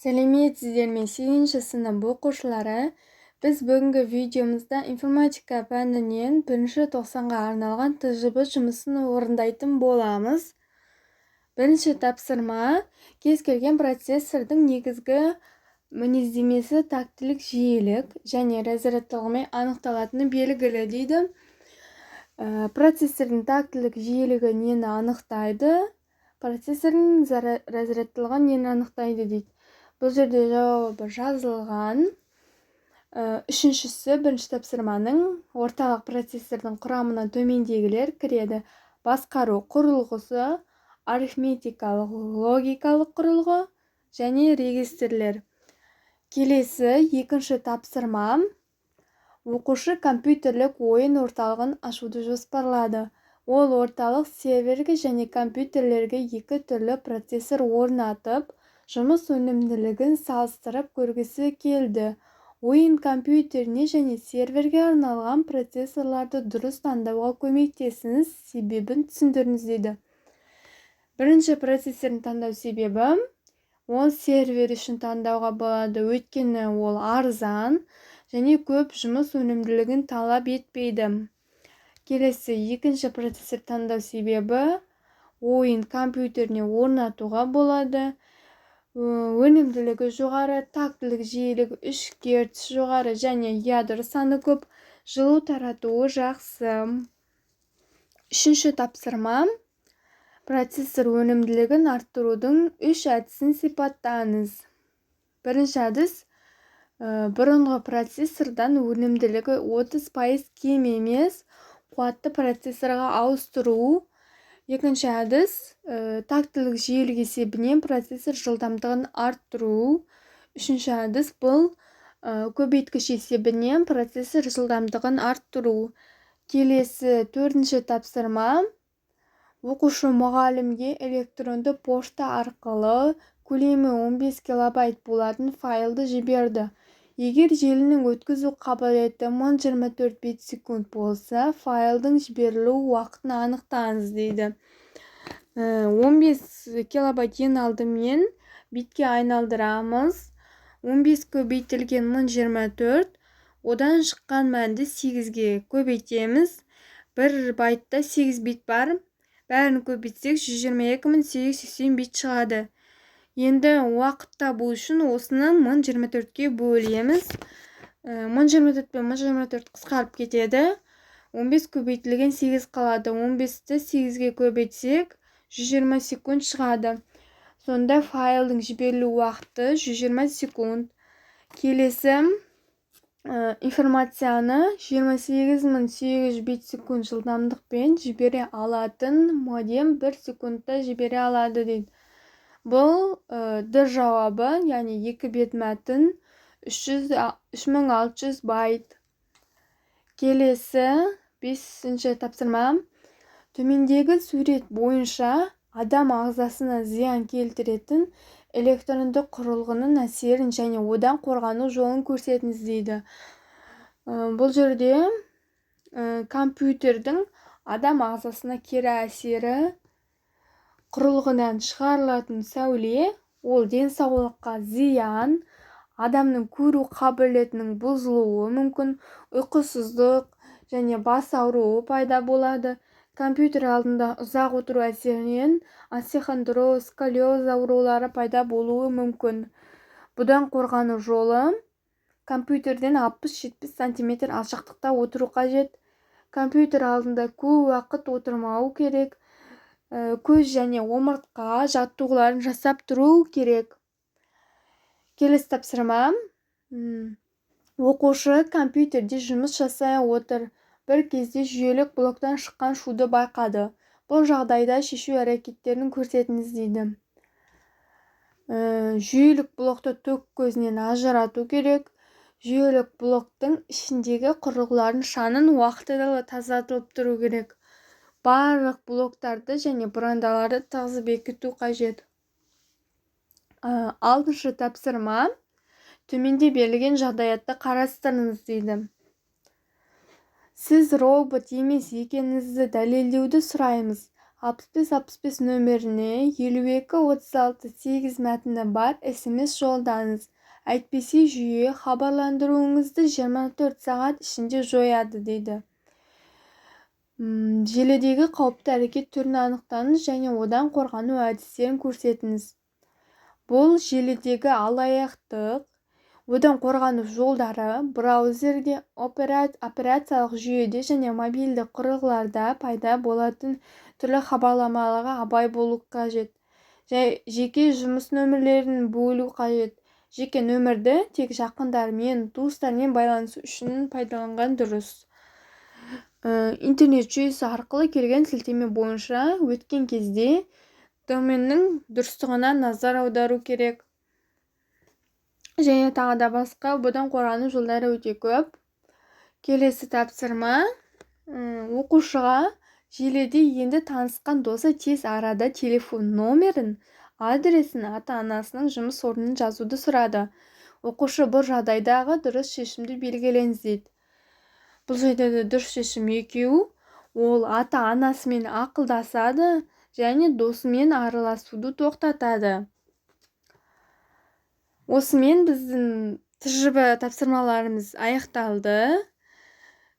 Сәлеметсіздер ме 8-ші сынып оқушылары? Біз бүгінгі видеомызда информатика пәнінен 1-ші тоқсанға арналған тжб жұмысын орындайтын боламыз. Бірінші тапсырма: кез келген процессордың негізгі мінездемесі тактілік жиілік және разрядтылығымен анықталатыны белгілі дейді. Процессордың тактілік жиілігі нені анықтайды? Процессордың разрядтылығы нені анықтайды дейді. Бұл жерде жауабы жазылған. Үшіншісі, бірінші тапсырманың орталық процессордың құрамына төмендегілер кіреді: басқару құрылғысы, арифметикалық логикалық құрылғы және регистрлер. Келесі екінші тапсырма: оқушы компьютерлік ойын орталығын ашуды жоспарлады. Ол орталық серверге және компьютерлерге екі түрлі процессор орнатып, жұмыс өнімділігін салыстырып көргісі келді. Ойын компьютеріне және серверге арналған процессорларды дұрыс таңдауға көмектесіңіз, себебін түсіндіріңіз дейді. Бірінші процессорын таңдау себебі: ол сервер үшін таңдауға болады, өйткені ол арзан және көп жұмыс өнімділігін талап етпейді. Келесі екінші процессор таңдау себебі: ойын компьютеріне орнатуға болады, өнімділігі жоғары, тактілік жиілігі 3 Гц жоғары және ядро саны көп, жылу таратуы жақсы. Үшінші тапсырма: процессор өнімділігін арттырудың 3 әдісін сипаттаңыз. Бірінші әдіс: бұрынғы процессордан өнімділігі 30% кем емес қуатты процессорға ауыстыру. Екінші әдіс: тактілік жиілік есебінен процессор жылдамдығын арттыру. Үшінші әдіс: бұл көбейткіш есебінен процессор жылдамдығын арттыру. Келесі төртінші тапсырма: оқушы мұғалімге электронды пошта арқылы көлемі 15 килобайт болатын файлды жіберді. Егер желінің өткізу қабілеті 1024 бит секунд болса, файлдың жіберілу уақытын анықтаңыз дейді. 15 килобайт ең алдымен битке айналдырамыз. 15 көбейтілген 1024, одан шыққан мәнді 8-ге көбейтеміз. 1 байтта 8 бит бар. Бәрін көбейтсек 122.880 бит шығады. Енді уақыт табу үшін осыны 1024-ке бөлеміз. 1024 пен 1024 қысқарып кетеді. 15 көбейтілген 8 қалады. 15-ті 8-ге көбейтсек 120 секунд шығады. Сонда файлдың жіберілу уақыты 120 секунд. Келесі информацияны 28800 бит секунд жылдамдықпен жібере алатын модем 1 секундта жібере алады дейді. Бұл д жауабы, яғни 2 бет мәтін 3600 байт. Келесі 5-ші тапсырма: төмендегі сурет бойынша адам ағзасына зиян келтіретін электронды құрылғының әсерін және одан қорғану жолын көрсетіңіз дейді. Бұл жерде компьютердің адам ағзасына кері әсері: құрылғыдан шығарылатын сәуле, ол денсаулыққа зиян, адамның көру қабілетінің бұзылуы мүмкін, ұйқысыздық және бас ауруы пайда болады. Компьютер алдында ұзақ отыру әсерінен остеохондроз, сколиоз аурулары пайда болуы мүмкін. Бұдан қорғану жолы: компьютерден 60-70 см алшақтықта отыру қажет. Компьютер алдында көп уақыт отырмау керек. Көз және омыртқа жаттығуларын жасап тұру керек. Келесі тапсырма: оқушы компьютерде жұмыс жасай отыр. Бір кезде жүйелік блоктан шыққан шуды байқады. Бұл жағдайда шешу әрекеттерін көрсетіңіз дейді. Жүйелік блокты ток көзінен ажырату керек. Жүйелік блоктың ішіндегі құрылғылардың шаңын уақытылы тазартылып тұру керек. Барлық блоктарды және бұрандаларды тығыз бекіту қажет. 6-шы тапсырма: төменде берілген жағдаятты қарастырыңыз дейді. Сіз робот емес екеніңізді дәлелдеуді сұраймыз. 6565 нөміріне 5236 мәтіні бар SMS жолдаңыз. Әйтпесе жүйе хабарландыруыңызды 24 сағат ішінде жояды дейді. Желідегі қауіпті әрекет түрін анықтаңыз және одан қорғану әдістерін көрсетіңіз. Бұл желідегі алаяқтық, одан қорғану жолдары браузерде, операциялық жүйеде және мобильді құрылғыларда пайда болатын түрлі хабарламаларға абай болу қажет. Жеке жұмыс нөмірлерін бөлу қажет. Жеке нөмірді тек жақындармен, туыстармен байланысу үшін пайдаланған дұрыс. Интернет жүйесі арқылы келген сілтеме бойынша өткен кезде доменнің дұрыстығына назар аудару керек. Және тағы да басқа, бұдан қорғану жолдары өте көп. Келесі тапсырма: оқушыға желіде енді танысқан досы тез арада телефон номерін, адресін, ата-анасының жұмыс орнын жазуды сұрады. Оқушы бұл жағдайдағы дұрыс шешімді белгілеңіз дейді. Бұл жағдайда дұрыс шешім екеу, ол ата-анасымен ақылдасады және досымен араласуды тоқтатады. Осымен біздің тәжірибе тапсырмаларымыз аяқталды.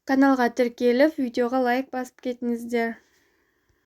Каналға тіркеліп, видеоға лайк басып кетіңіздер.